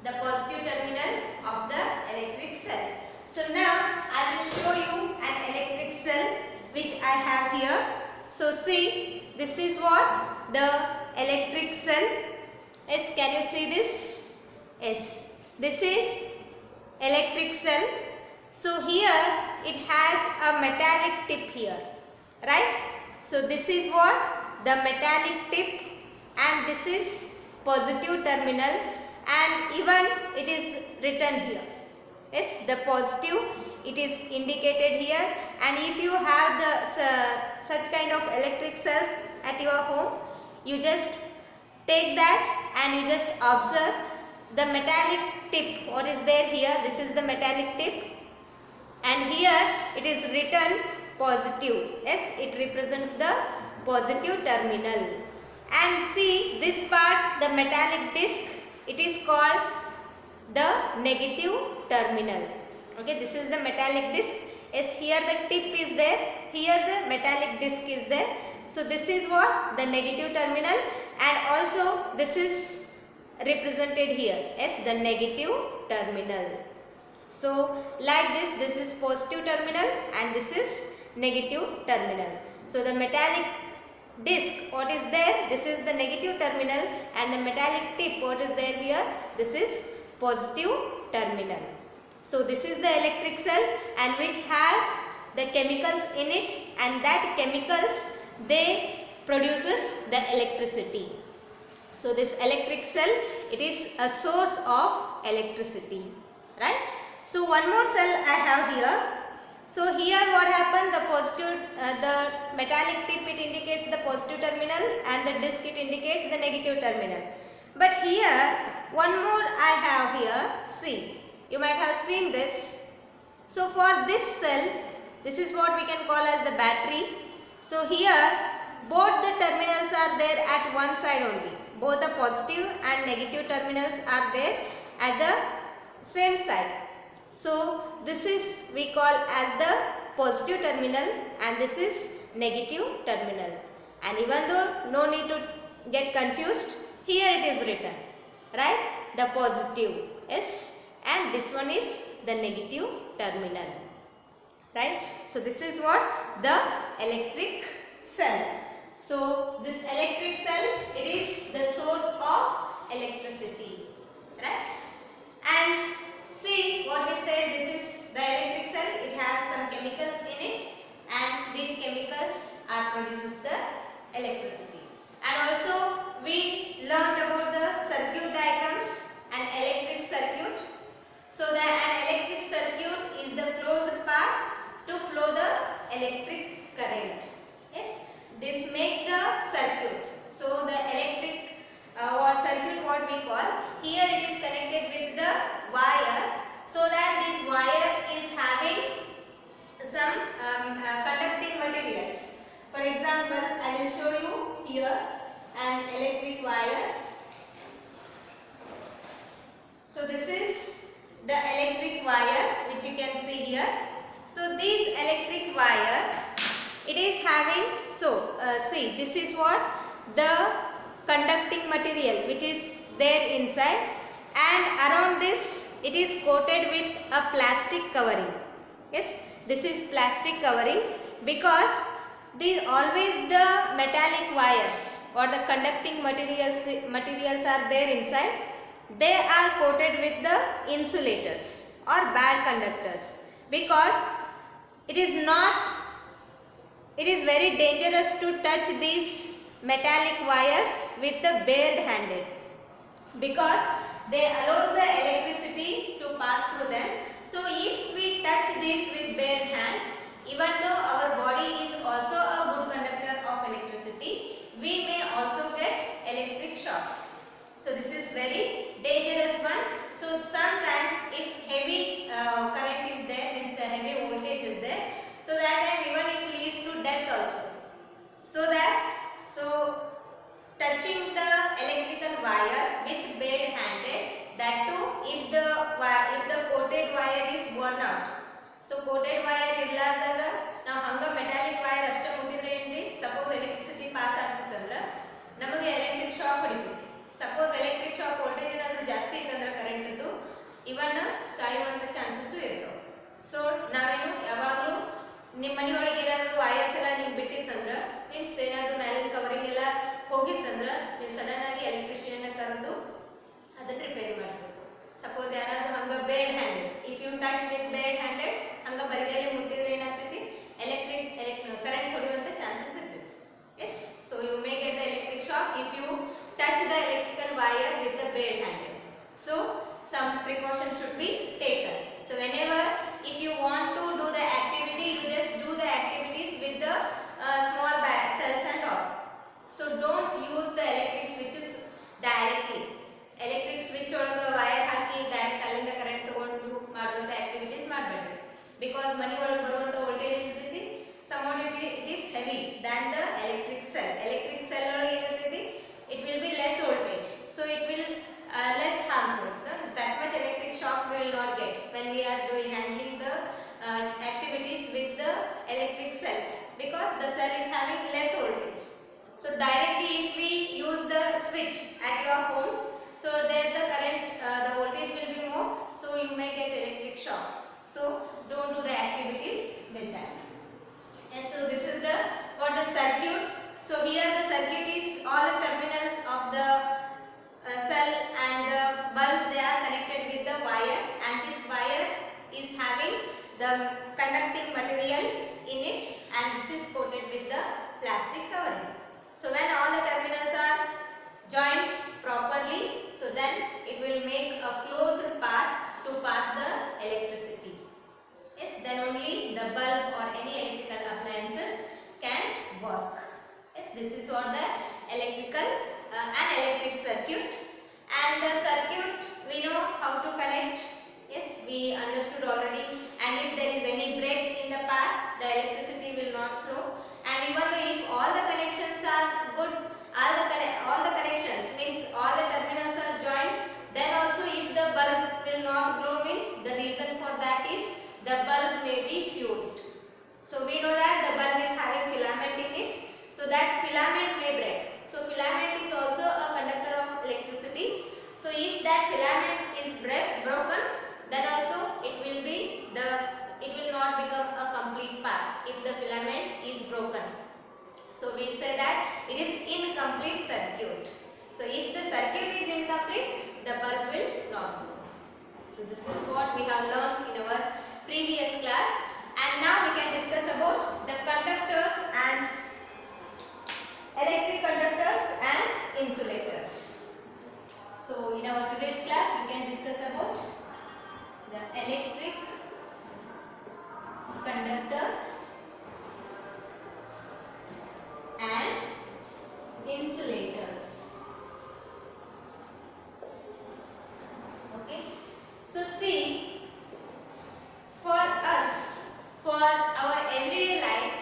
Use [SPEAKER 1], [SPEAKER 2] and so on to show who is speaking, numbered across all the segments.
[SPEAKER 1] the positive terminal of the electric cell. So now I will show you an electric cell which I have here. So see, this is what the electric cell is. Can you see this? Yes, this is electric cell. So here it has a metallic tip here, right? So this is what the metallic tip, and this is positive terminal, and even it is written here. Yes, the positive, it is indicated here. And if you have the such kind of electric cells at your home, you just take that and you just observe the metallic tip. What is there here? This is the metallic tip, and here it is written positive. Yes, it represents the positive terminal. And see this part, the metallic disc, it is called the negative terminal. Okay, this is the metallic disc. Yes, here the tip is there, here the metallic disc is there. So this is what the negative terminal, and also this is represented here as the negative terminal. So like this is positive terminal and this is negative terminal. So the metallic disc, what is there? This is the negative terminal, and the metallic tip, what is there here? This is positive terminal. So this is the electric cell, and which has the chemicals in it, and that chemicals, they produces the electricity. So this electric cell, it is a source of electricity, right? So one more cell I have here. So here what happened, the positive, the metallic tip, it indicates the positive terminal, and the disc, it indicates the negative terminal. But here one more I have here. See, you might have seen this. So for this cell, this is what we can call as the battery. So here both the terminals are there at one side only. Both the positive and negative terminals are there at the same side. So this is we call as the positive terminal, and this is negative terminal. And even though no need to get confused, here it is written, right? The positive is, and this one is the negative terminal, right? So this is what the electric cell. So this electric cell, it is the source of electricity, right? And see what we said, this is the electric cell. It has some chemicals in it, and these chemicals are produces the electricity. And also we learned about the circuit diagrams and electric circuit. So the an electric circuit is the closed path to flow the electric current. Yes, this makes the circuit. So the electric or circuit, what we call, here it is connected with the wire, so that this wire is having some conducting materials. For example, I will show you here an electric wire. So this is the electric wire which you can see here. So this electric wire, it is having, so see, this is what the conducting material which is there inside, and around this it is coated with a plastic covering. Yes, this is plastic covering, because these always the metallic wires or the conducting materials are there inside. They are coated with the insulators or bad conductors, because it is very dangerous to touch these metallic wires with the bare handed, because they allow the electricity to pass through them. So if we touch this with bare hand, even though our body is also a good conductor of electricity, we may also get electric shock. So this is very dangerous one. So sometimes if heavy current is there, means the heavy voltage is there, so that time even it leads to death also. So touching the electrical wire with bare handed, that too if the coated wire is worn out. So coated wire ಇಲ್ಲಾರ್ದಾಗ ನಾವು ಹಂಗ metallic wire ಅಷ್ಟೇ ಮುಟ್ಟಿದ್ರೆ ಏನ್ರಿ, suppose electricity pass ಆಗ್ತಿತ್ತಂದ್ರೆ ನಮಗೆ electric shock ಹೊಡಿತೈತಿ. Suppose electric shock voltage ಏನಾದರೂ ಜಾಸ್ತಿ ಇತ್ತಂದ್ರೆ ಕರೆಂಟ್ ಮನೆ ಒಳಗೆ ಬರುವಂತ ವೋಲ್ಟೇಜ್ ಇರ್ತೈತಿ, somewhat it is heavy than the electric cell. Electric cell ಒಳಗೆ ಇರ್ತೈತಿ, it will be less voltage, so it will less harmful. That much electric shock we will not get when we are handling the activities with the electric cells, because the cell is having less voltage. So directly if we use the switch at your homes, so there the current, the voltage will be more, so you may get electric shock. So don't do the activities with that. Yes, so this is the for the circuit. So here the circuit is all the terminals of the cell and the bulb, they are connected with the wire, and this wire is having the conducting material in it, and this is coated with the plastic covering. So when all the terminals are joined properly, so then it will make a closed path to pass the electricity. Yes, then only the bulb or any electrical appliances can work. Yes, this is what the electrical an electric circuit. And the circuit we know how to connect. Yes, we understood already. And if there is any break in the path, the electricity will not flow. And even though if all the connections are good, all the connections means all the terminals are joined, then also if the bulb will not glow, means the reason for that is the bulb may be fused. So we know that the bulb is having filament in it, so that filament may break. So filament is also a conductor of electricity. So if that filament is broken, then also it will not become a complete path if the filament is broken. So we say that it is incomplete circuit. So if the circuit is incomplete, the bulb will not glow. So this is what we have learned in our previous class, and now we can discuss about the conductors and electric conductors and insulators. So in our today's class we can discuss about the electric conductors and insulators. Okay, so see, for us, for our everyday life,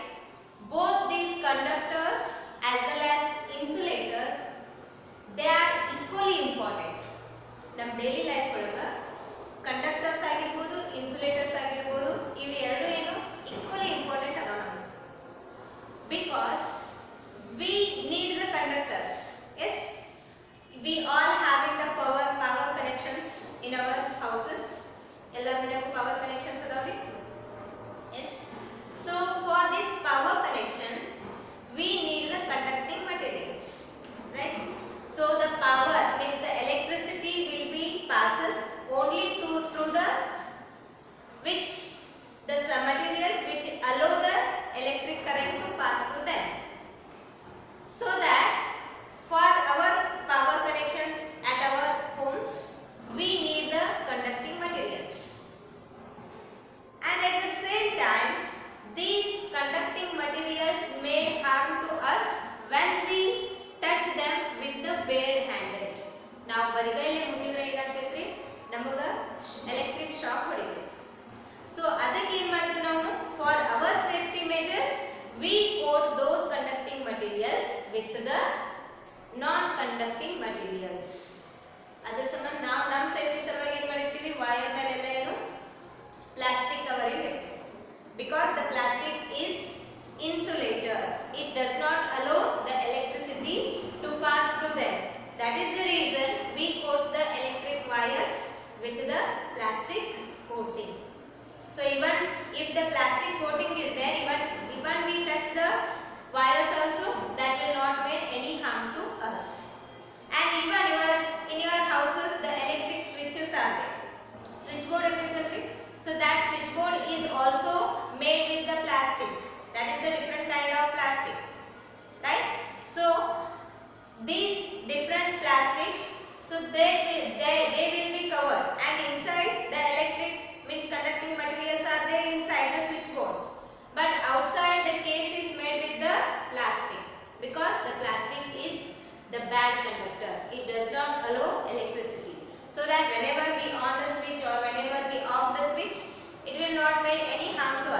[SPEAKER 1] both these conductors as well as insulators, they are equally important. Nam daily life ಒಳಗ conductors ಆಗಿರಬಹುದು, insulators ಆಗಿರಬಹುದು, ಇವು ಎರಡು ಏನು equally important ಅದಾವ ನಮಗೆ, because we need the conductors. Yes, we all having the power connections in our houses. ಎಲ್ಲರ ಮನೆಗೂ power connections ಅದಾವ್ರಿ. Yes, so for this power connection we need the conducting materials, right? So the power means the electricity will be passes only through the which the materials which allow the electric current to pass through them. So that for our power connections at our homes, we need the conducting materials. And at the same time, these conducting materials may harm to us when we touch them with the bare handed. ನಾವು ಬರಿಗೈಲಿ ಮುಟ್ಟಿದ್ರೆ ಏನಾಗ್ತೈತ್ರಿ, ನಮಗ electric shock ಹೊಡಿತೈತಿ. So ಅದಕ್ಕೆ ಏನು ಮಾಡ್ತೀವಿ ನಾವು, for our safety measures we coat those conducting materials with the non-conducting materials. ಅದರ ಸಂಬಂಧ ನಾವು ನಮ್ಮ ಸೇಫ್ಟಿ ಸಲುವಾಗಿ ಏನು ಮಾಡಿರ್ತೀವಿ, ವೈರ್ ಮೇಲೆಲ್ಲ ಏನು ಪ್ಲಾಸ್ಟಿಕ್ ಕವರಿಂಗ್ ಇರ್ತದೆ, because the plastic is insulator. It does not allow the electricity to pass through them. That is the reason we coat the electric wires with the plastic coating. So even if the plastic coating is there, even we touch the wires also, that will not make any harm to us. And even in your houses the electric switches are there. Switchboard irtadalri, so that switchboard is also made with the plastic. That is the different kind of plastic, right? So these different plastics, so they will be covered, and inside the electric means conducting materials are there inside the switchboard, but outside the case is made with the plastic, because the plastic is the bad conductor. It does not allow electricity, so that whenever we on the switch or whenever we off the switch, it will not make any harm to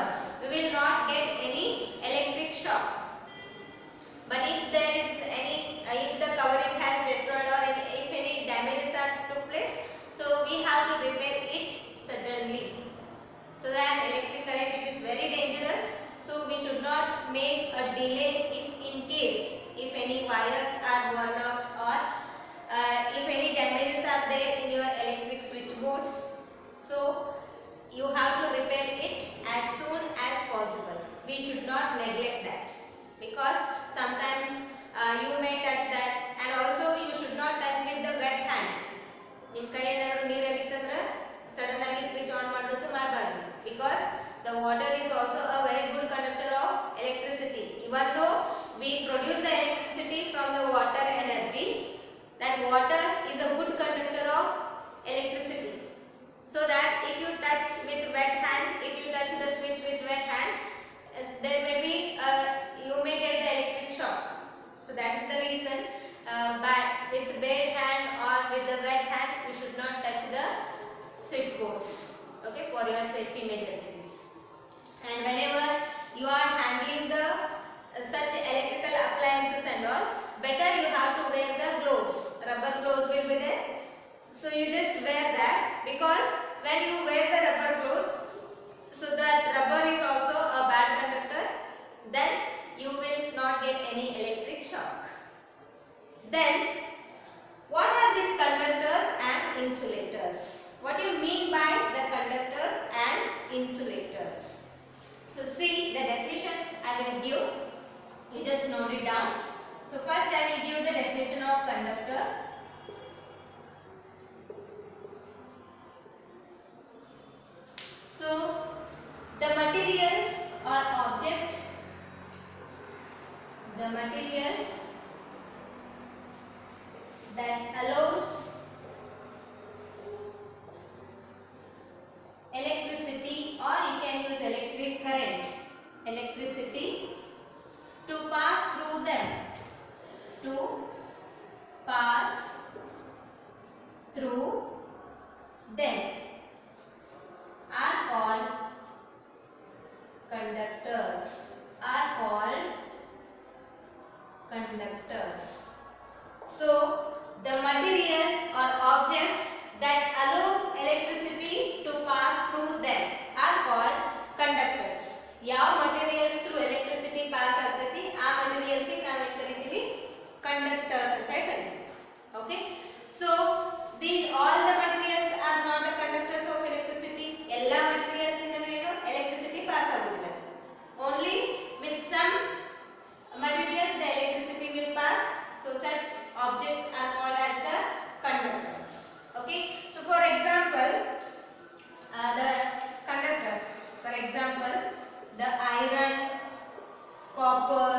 [SPEAKER 1] Okay, for your safety measures it is. And whenever you are handling the such electrical appliances and all, better you have to wear the gloves. Rubber gloves will be there, so you just wear that, because when you wear the rubber gloves, so that rubber is also a bad conductor, then you will not get any electric shock. Then what are these conductors and insulators? What do you mean by the conductors and insulators? So see the definitions I will give. You just note it down. So first I will give the definition of conductor. So the materials or object, that allows electricity, or you can use electric current, electricity to pass through them, are called conductors, So the materials or objects that allows electricity to pass through them are called conductors. ಯಾವ materials through electricity pass ಆಗ್ತೈತಿ ಆ materials ಗೆ ನಾವು ಏನು ಕರಿತೀವಿ, conductors ಅಂತ ಕರಿತೀವಿ. Okay, so these all the materials are not the conductors of electricity. ಎಲ್ಲ materials ಇಂದನೂ ಏನು electricity pass ಆಗುದಿಲ್ಲ. Only with some materials the electricity will pass. So such objects are called as the conductors. Okay, so for example, the conductors, for example, the iron, copper.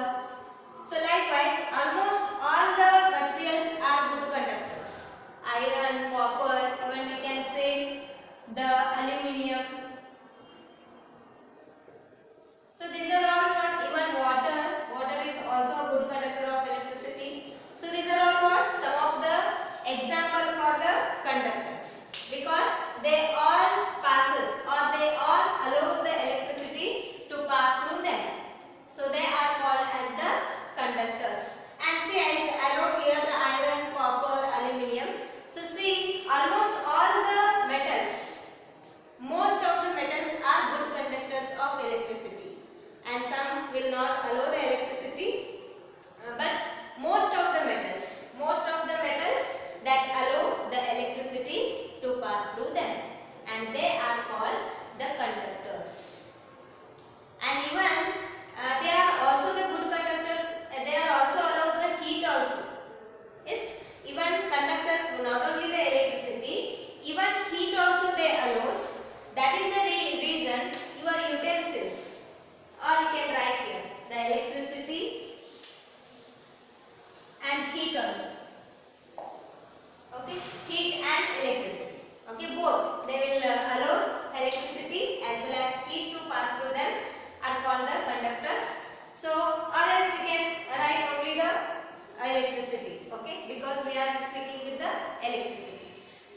[SPEAKER 1] So likewise, almost all the materials are good conductors. Iron, copper, even we can say the aluminium. So these are all what, even water is also a good conductor of electricity. So these are all what, some of the example for the conductors, because they all passes, or they all allows the electricity to pass through them. So they are called as the conductors. And see, I wrote here the iron, copper, aluminium. So see, almost all the metals, most of the metals are good conductors of electricity, and some will not allow the electricity, but most of the metals that allow the electricity to pass through them, and they are called the conductors. And even they are also the good conductors, they are also allows the heat also. Yes, even conductors, not only the electricity, even heat also they allows. That is the reason your utensils, or you can write here the electricity and heat also. Okay, heat and electricity. Okay, both they will allow electricity as well as heat to pass through them, are called the conductors. So or else you can write only the electricity. Okay, because we are speaking with the electricity.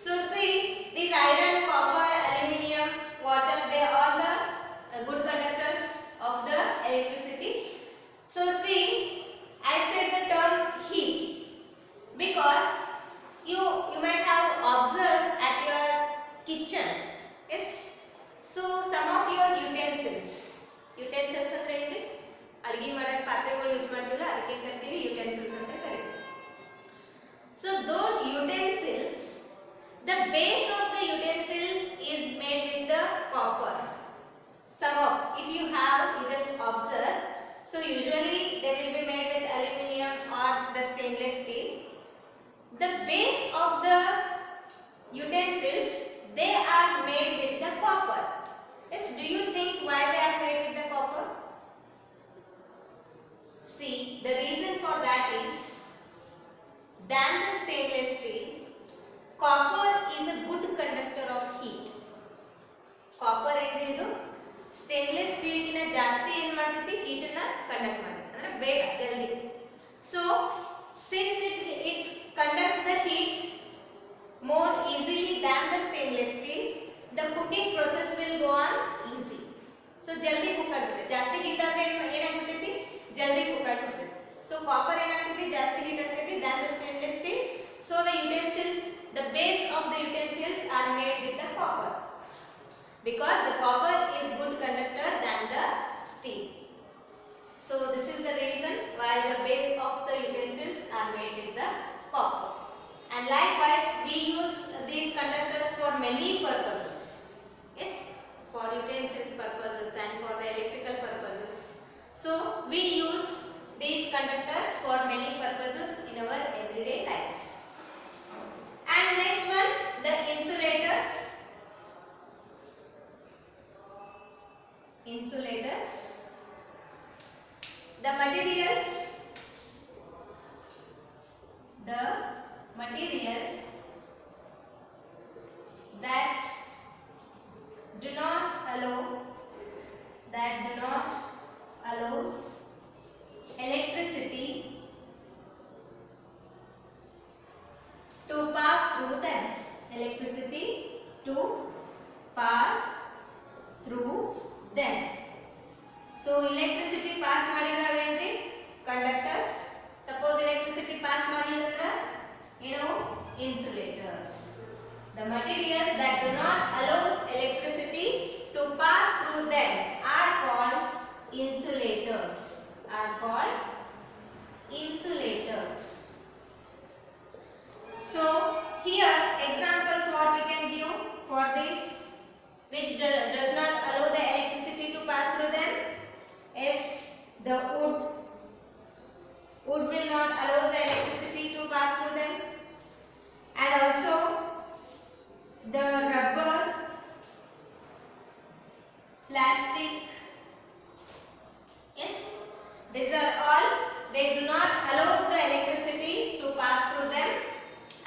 [SPEAKER 1] So see, these iron, copper, aluminium, water, they are all the good conductors of the electricity. So see, I said the term heat because you might have observed at your kitchen. Yes, so some of your utensils ಅಂದ್ರೆ ಏನು, ಅಡಿಗೆ ಮಾಡಕ್ಕೆ ಪಾತ್ರೆಗಳು use ಮಾಡ್ತೀವಲ್ಲ ಅದಕ್ಕೆ ಏನು ಕರಿತೀವಿ, utensils ಅಂತ ಕರಿತೀವಿ. So those utensils, the base of the utensil is made with the copper. Some of, if you just observe, so usually they will be made with aluminium or the stainless steel. The base of the utensils, they are made with the copper. Yes, do you think why they are made with the copper? See, the reason for that is, than the stainless steel, copper is a good conductor of heat. Copper ಏನು, stainless steel ಗಿನ ಜಾಸ್ತಿ ಏನು ಮಾಡ್ತೈತಿ, heat ಅನ್ನ conduct ಮಾಡುತ್ತೆ, ಅಂದ್ರೆ ಬೇಗ ಜಲ್ದಿ. So since it conducts the heat more easily than the stainless steel, the cooking process because the copper is good conductor than the steel. So this is the reason why the base of the utensils are made with the copper. And likewise we use these conductors for many purposes. Yes, for utensils purposes and for the electrical purposes. So we use these conductors for many purposes in our everyday lives. And next one, the insulators. Insulators. The materials that do not allows electricity to pass through them. Electricity to pass through them. So electricity pass madidra avenri conductors. Suppose electricity pass madillandra insulators. The materials that do not allow electricity to pass through them are called insulators. So here examples what we can give for this which does not allow the electricity to pass through them is the wood. Wood will not allow the electricity to pass through them, and also the rubber, plastic. Yes, these are all, they do not allow the electricity to pass through them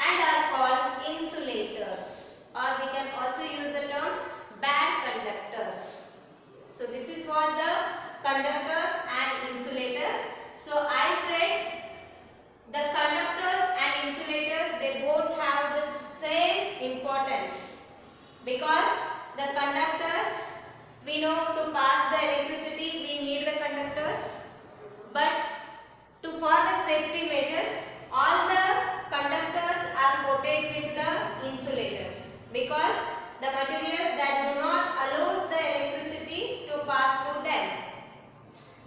[SPEAKER 1] and are called insulators, or we can also use the term bad conductors. So this is what the conductors and insulators. So I said the conductors and insulators, they both have the same importance, because the conductors, we know to pass the electricity we need the conductors, but for the safety measures all the conductors are coated with the insulators, because the materials that do not allow the electricity to pass through them.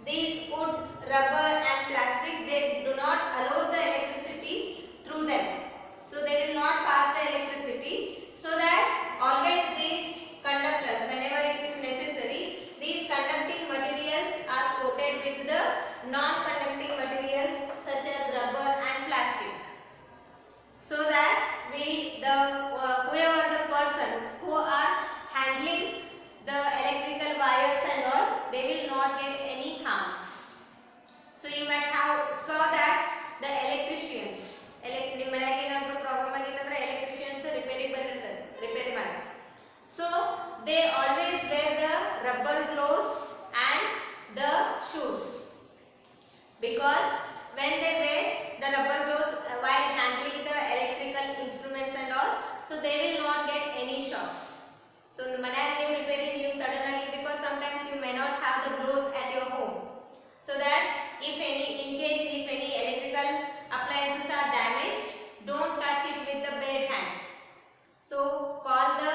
[SPEAKER 1] These wood, rubber and plastic, they do not allow the electricity through them. So they will not pass the electricity. So that always these conductors, whenever it is necessary, these conducting materials are coated with the non-conducting materials such as rubber and plastic. So that whoever the person who are handling the electrical wires and all, they will not get any harms. So you might have saw that the electricians, so they always wear the rubber gloves and the shoes, because when they wear the rubber gloves while handling the electrical instruments and all, so they will not get any shocks. So because sometimes you may not have the gloves at your home, so that in case any electrical appliances are damaged, don't touch it with the bare hand. So call the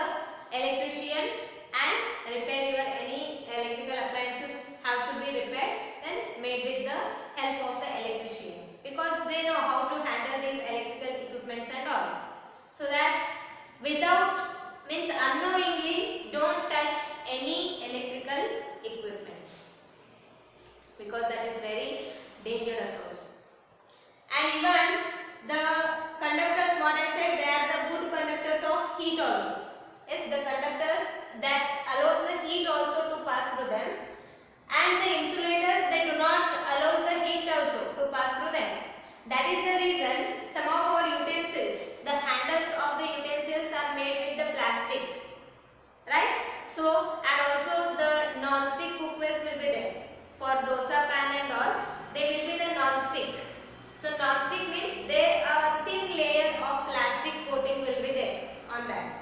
[SPEAKER 1] electrician and repair your any electrical appliances have to be repaired and made with the help of the electrician, because they know how to handle these electrical equipments and all. So that without, means unknowingly, don't touch any electrical equipments, because that is very dangerous also. And even the conductors, what I said, they are the good conductors of heat also. Yes, the conductors that allows the heat also to pass through them, and the insulators, they do not allow the heat also to pass through them. That is the reason some of our utensils, the handles of the utensils are made with the plastic, right? So, and also the non-stick cookwares will be there. For dosa pan and all, they will be the non-stick. So non-stick means there a thin layer of plastic coating will be there on that,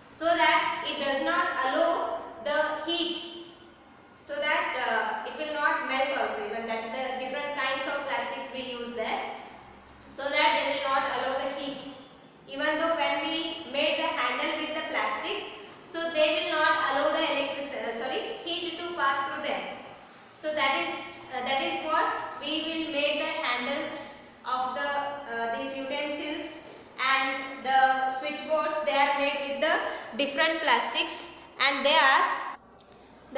[SPEAKER 1] so that it does not allow the heat, so that it will not melt also. Even that the different kinds of plastics we use there, so that they will not allow the heat. Even though when we made the handle with the plastic, so they will not allow the So that is what we will make the handles of the these utensils, and the switchboards, they are made with the different plastics, and they are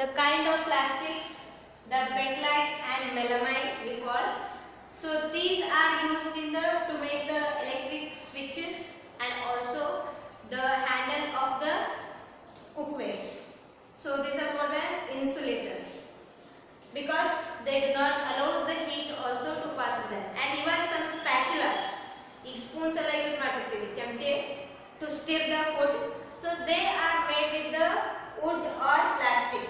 [SPEAKER 1] the kind of plastics, the bakelite and melamine we call. So these are used in the to make the electric switches and also the handle of the cookwares. So these are for the insulators, because they do not allow the heat also to pass through them. And even some spatulas, ಈ spoons ಎಲ್ಲ use ಮಾಡಿರ್ತೀವಿ, ಚಮಚೆ to stir the food, so they are made with the wood or plastic.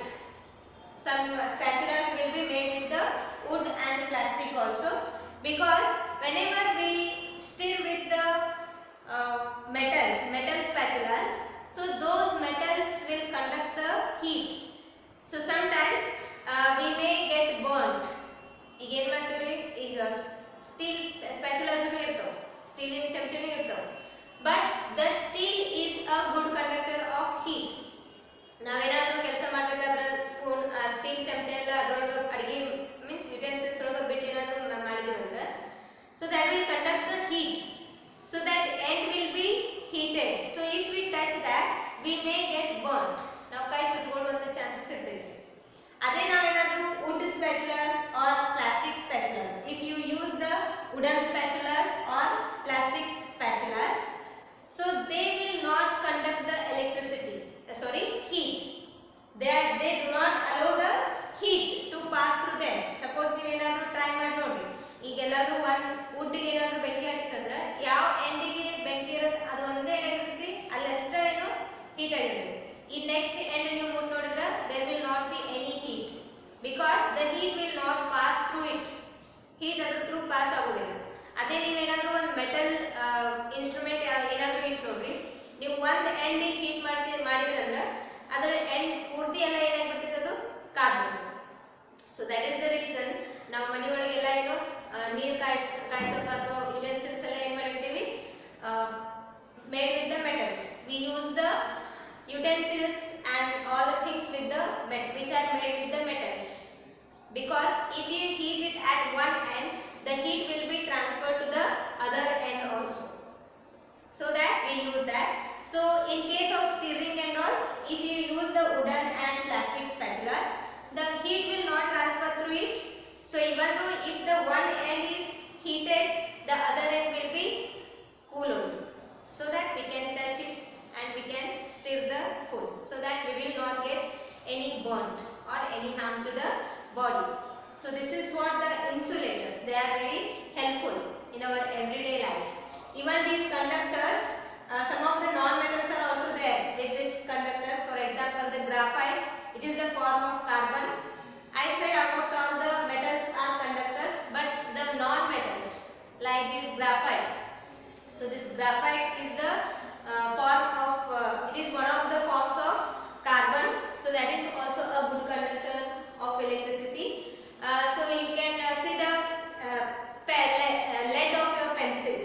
[SPEAKER 1] Some spatulas will be made with the wood and plastic also, because whenever we stir with the metal spatulas, so those metals will conduct the heat. So sometimes we may get burnt. ಈಗ ಏನು ಮಾಡ್ತೀವಿ, ಈಗ steel ಸ್ಪ್ಯಾಚುಲಾಸ್ ಇರ್ತಾವೆ, ಸ್ಟೀಲಿನ ಚಮಚನೂ ಇರ್ತಾವೆ, but the steel is a good conductor of heat. ನಾವೇನಾದರೂ ಕೆಲಸ ಮಾಡಬೇಕಾದ್ರೆ spoon steel ಚಮಚ ಎಲ್ಲ ಅದರೊಳಗೆ ಅಡುಗೆ ಮೀನ್ಸ್ ಯುಟೆನ್ಸಿಲ್ಸ್ ಒಳಗೆ ಬಿಟ್ಟು ಏನಾದರೂ ನಾವು ಮಾಡಿದ್ದೀವಿ ಅಂದ್ರೆ, so that will conduct the heat, so that end will be heated. So if we touch that, we may get burnt. ನಾವು ಕೈ ಸುಟ್ಕೊಳ್ಳುವಂಥ ಚಾನ್ಸಸ್ ಇರ್ತೈತಿ. ಅದೇ ನಾವೇನಾದರೂ wood spatulas or plastic spatulas, if you use the wooden spatulas or plastic spatulas, so they will not conduct the electricity, heat. They do not allow the heat to pass through them. Suppose ನೀವೇನಾದರೂ try ಮಾಡಿ ನೋಡಿ, ಈಗೆಲ್ಲಾದರೂ ಒಂದು ವುಡ್ಗೆ ಏನಾದರೂ ಬೆಂಕಿ ಹತ್ತಿತ್ತಂದ್ರೆ ಯಾವ ಎಂಡಿಗೆ ಬೆಂಕಿ ಇರುತ್ತೆ ಅದು ಒಂದೇ ಏನಾಗಿರ್ತೈತಿ, ಅಲ್ಲಷ್ಟೇ ಏನು ಹೀಟ್ ಆಗಿರ್ತೈತಿ. ಈ ನೆಕ್ಸ್ಟ್ ಎಂಡ್ ನೀವು ಮುಟ್ಟು ನೋಡಿದ್ರೆ there will not be any heat, because the heat will not pass through it. Heat ಅದ್ರ ಥ್ರೂ ಪಾಸ್ ಆಗೋದಿಲ್ಲ. ಅದೇ ನೀವೇನಾದರೂ ಒಂದು ಮೆಟಲ್ ಇನ್ಸ್ಟ್ರೂಮೆಂಟ್ ಏನಾದರೂ ಇಟ್ಟು ನೋಡ್ರಿ, ನೀವು ಒಂದು ಎಂಡಿಗೆ ಹೀಟ್ ಮಾಡಿದ್ರೆ ಅಂದ್ರೆ ಅದರ ಎಂಡ್ ಪೂರ್ತಿ ಎಲ್ಲ ಏನಾಗ್ಬಿಡ್ತೈತೆ, ಅದು ಕಾದ್ಬಿಡ್ತದೆ. So that is the reason ನಾವು ಮನೆಯೊಳಗೆಲ್ಲ ಏನು ನೀರು ಕಾಯಿಸೋಕೆ ಅಥವಾ ಯುಟೆನ್ಸಿಲ್ಸ್ ಎಲ್ಲ ಏನು ಮಾಡಿರ್ತೀವಿ, made with the metals. We use the utensils and all the things with the which are made with the metals, because if you heat it at one end, the heat will be transferred to the other end also, so that we use that. So in case of stirring and all, if you use the wooden and plastic spatulas, the heat will not transfer through it. So even though if the one end is heated, the other end will be cooled, so that we can touch it and we can stir the food, so that we will not get any burnt or any harm to the body. So this is what the insulators, they are very helpful in our everyday life. Even these conductors, some of the non-metals are also there with these conductors. For example, the graphite, it is the form of carbon. I said almost all the metals are conductors, but the non-metals like this graphite. So this graphite is the form of, it is one of the forms of carbon. So that is also a good conductor of electricity. So you can see the lead of your pencil.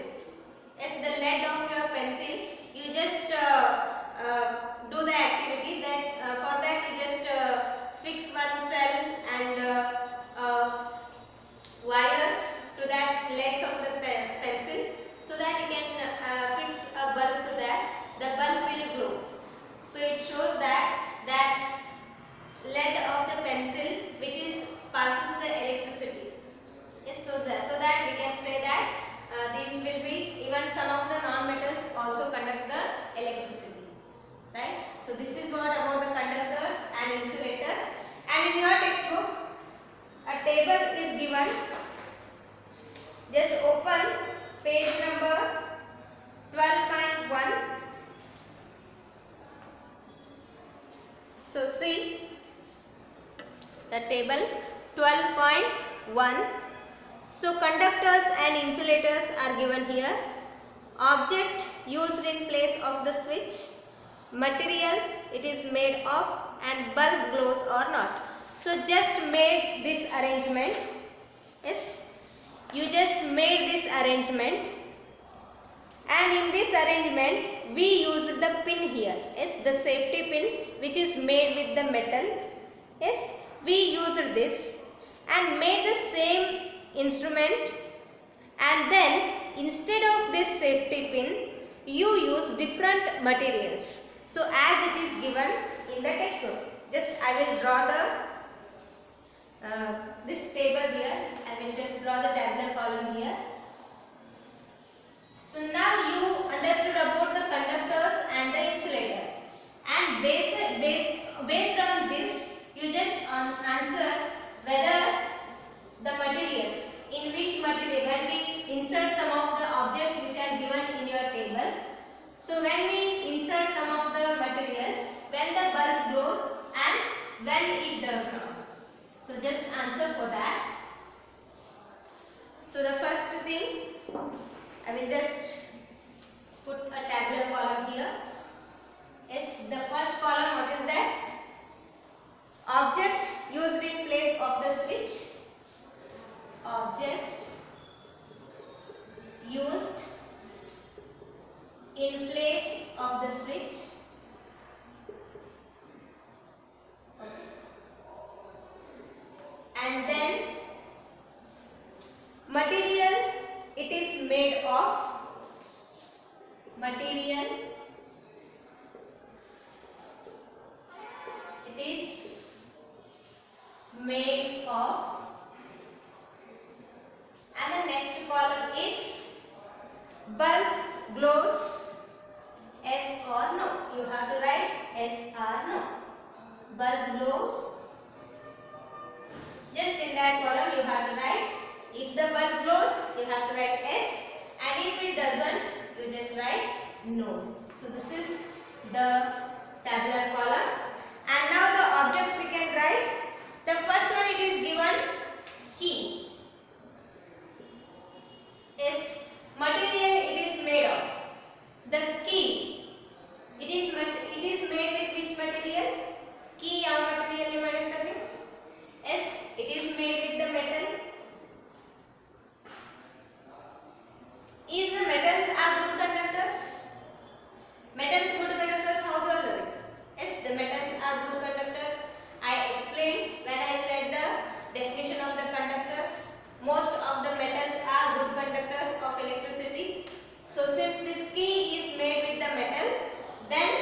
[SPEAKER 1] Yes, the lead of your pencil. You just do the activity that for that you just fix one cell and wires to that leads of the pencil, so that you can fix a bulb to that. The bulb will glow. So it shows that lead of the pencil which is passes the electricity. Yes, so that we can say that these will be, even some of the non-metals also conduct the electricity, right? So this is what about the conductors and insulators. And in your textbook a table is given. Just open page number 12.1. So see the table 12.1. So conductors and insulators are given here. Object used in place of the switch, materials it is made of, and bulb glows or not. So just made this arrangement. Yes, you just made this arrangement, and in this arrangement we used the pin here. Yes, the safety pin which is made with the metal. Yes, we used this, and made the same instrument, and then instead of this safety pin you use different materials. So as it is given in the textbook, just I will draw the this table here. I will just draw the tabular column here. So now you understood about the conductors and the insulator, and based on this you just answer whether the materials, in which material, when we insert some of the objects which are given in your table. So when we insert some of the materials, when the bulb glows and when it does not. So just answer for that. So the first thing, I will just put a tabular column here. Yes, the first column, what is that? Object used in place of the switch. Objects used in place of the switch. And then material it is made of. Material it is made of. And the next column is bulb glows, yes or no. You have to write yes or no. Bulb glows. Just in that column you have to write, if the bulb glows you have to write yes, and if it doesn't you just write no. So this is the tabular column. And now the objects we can write. The first one, it is given key. Yes, material it is made of. The key, it is made with which material? Key ಯಾವ material ಮಾಡಿರ್ತಾರೆ? Yes, it is made with the metal. Is the metals are good conductors? Metals good conductors ಹೌದು ಅಲ್ಲವೇ? Yes, the metals are good conductors. I explained when I said the definition of the conductors. Most of the metals are good conductors of electricity. So since this key is made with the metal, then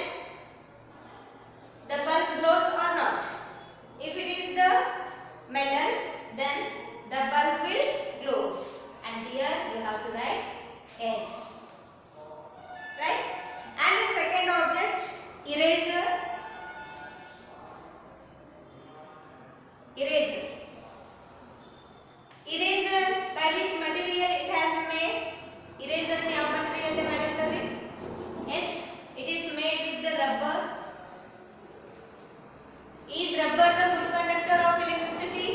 [SPEAKER 1] the bulb glows or not. If it is the metal, then the bulb will glows. And here you have to write yes. Right? And the second object, eraser. Eraser. Eraser, by which material it has made? Eraser ne ಯಾವ material ದೆ ಮಾಡಿರ್ತಾರೆ? Yes, it is made with the rubber. Is rubber the good conductor of electricity?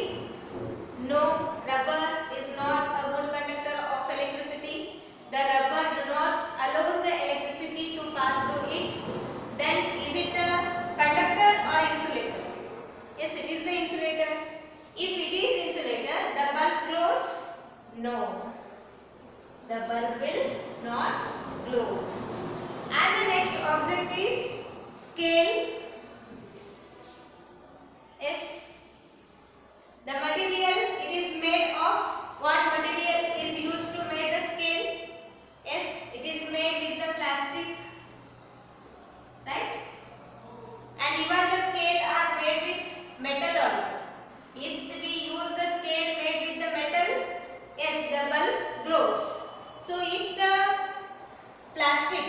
[SPEAKER 1] No, rubber is not a good conductor of electricity. The rubber do not allow the electricity to pass through it. Then is it the conductor or insulator? Yes, it is the insulator. If it is insulator, the bulb glows? No, the bulb will not glow. And the next object is scale. Yes, the material it is made of. What material is used to make the scale? Yes, it is made with the plastic, right? And even the scale are made with metal also. If we use the scale made with the metal, yes, the bulb glows. So if the plastic,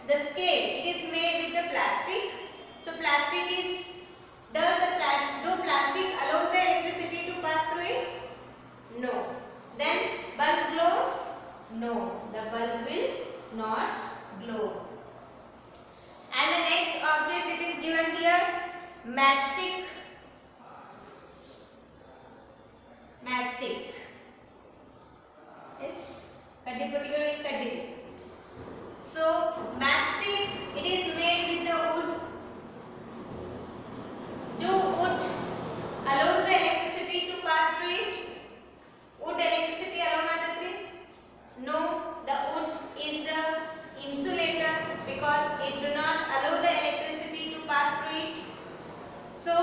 [SPEAKER 1] the scale it is made with the plastic, so plastic is, do plastic allow the electricity to pass through it? No. Then bulb glows? No, the bulb will not glow. And the next object it is given here, matchstick. Matchstick. Yes, kaddi pottigalu kaddi. So matchstick it is made with the wood. Do wood allows the electricity to pass through it? Wood electricity allow ಮಾಡ್ತೈತ್ರಿ? No, the wood is the insulator because it do not allow the electricity to pass through it. So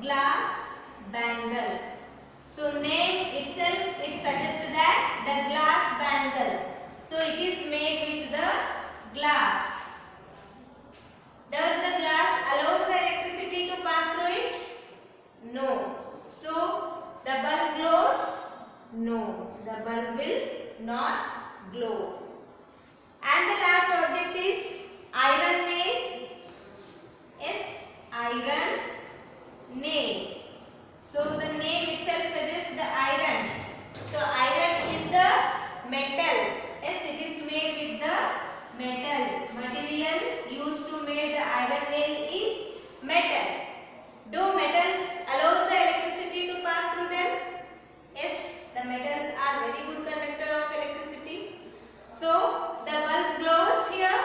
[SPEAKER 1] glass bangle. So name itself it suggests that the glass bangle. So it is made with the glass. Does the glass allow the electricity to pass through it? No. So the bulb glows? No. The bulb will not glow. And the last object is iron nail. Yes, iron nail. So the name itself suggests the iron. So iron is the metal. Yes, it is made with the metal. Material used to make the iron nail is metal. Do metals allow the electricity to pass through them? Yes, the metals are very good conductor of electricity. So the bulb glows here.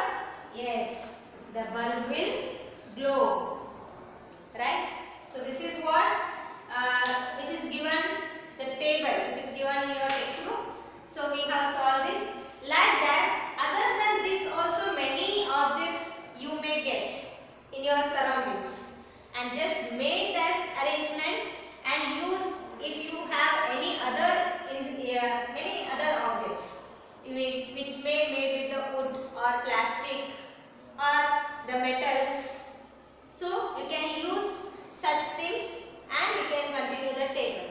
[SPEAKER 1] Yes, the bulb will glow. Right? So this is what which is given, the table which is given in your textbook. So we have solved this. Like that, other than this also many objects you may get in your surroundings, and just make that arrangement and use if you have any other many other objects which may made with the wood or plastic or the metals. So you can use such things and we can continue the table,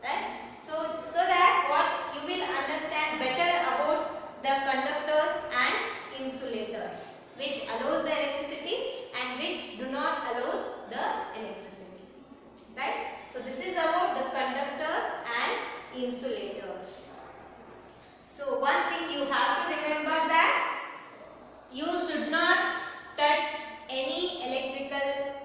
[SPEAKER 1] right? So that what you will understand better about the conductors and insulators, which allows the electricity and which do not allows the electricity, right? So this is about the conductors and insulators. So one thing you have to remember that you should not touch any electrical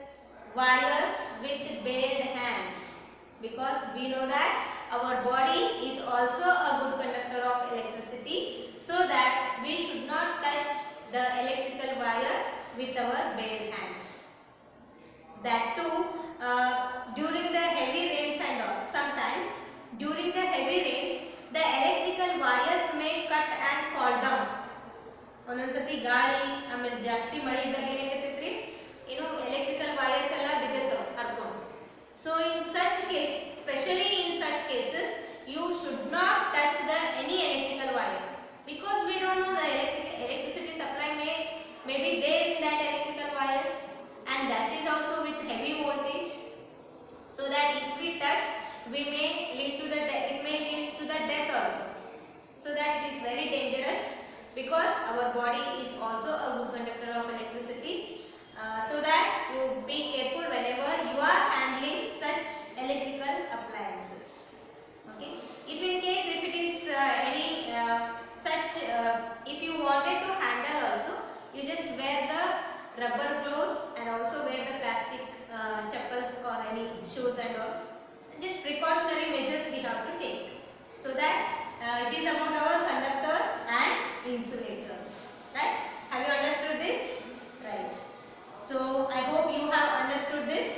[SPEAKER 1] wires with bare hands, because we know that our body is also a good conductor of electricity, so that we should not touch the electrical wires with our bare hands. That too during the heavy rains and all. Sometimes during the heavy rains the electrical wires may cut and fall down. ಒಂದೊಂದ್ಸತಿ ಗಾಳಿ ಆಮೇಲೆ ಜಾಸ್ತಿ ಮಳೆ ಇದ್ದಾಗ ಏನಾಗೈತೈತ್ರಿ, ಇನ್ನು electrical wires ಎಲ್ಲ ಬಿದ್ದಿರ್ತಾವ ಹರ್ಕೊಂಡು. So in such case, especially in such cases, you should not touch the any electrical wires, because we don't know the electricity supply may be there in that electrical wires, and that is also with heavy voltage. So that if we touch, we may lead to the it may lead to the death also. So that it is very dangerous, because our body is also a good conductor of electricity. So that you be careful whenever you are handling such electrical appliances. Okay. If in case if it is any such if you wanted to handle also, you just wear the rubber gloves and also wear the plastic chappals or any shoes and all. Just precautionary measures we have to take, so that it is about our conductors and insulators, right? Have you understood this? Right. So I hope you have understood this.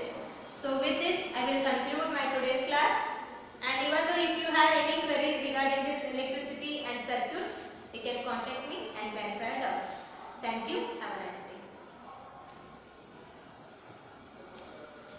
[SPEAKER 1] So with this I will conclude my today's class, and even though if you have any queries regarding this electricity and circuits, you can contact me and clarify your doubts. Thank you. Have a nice day.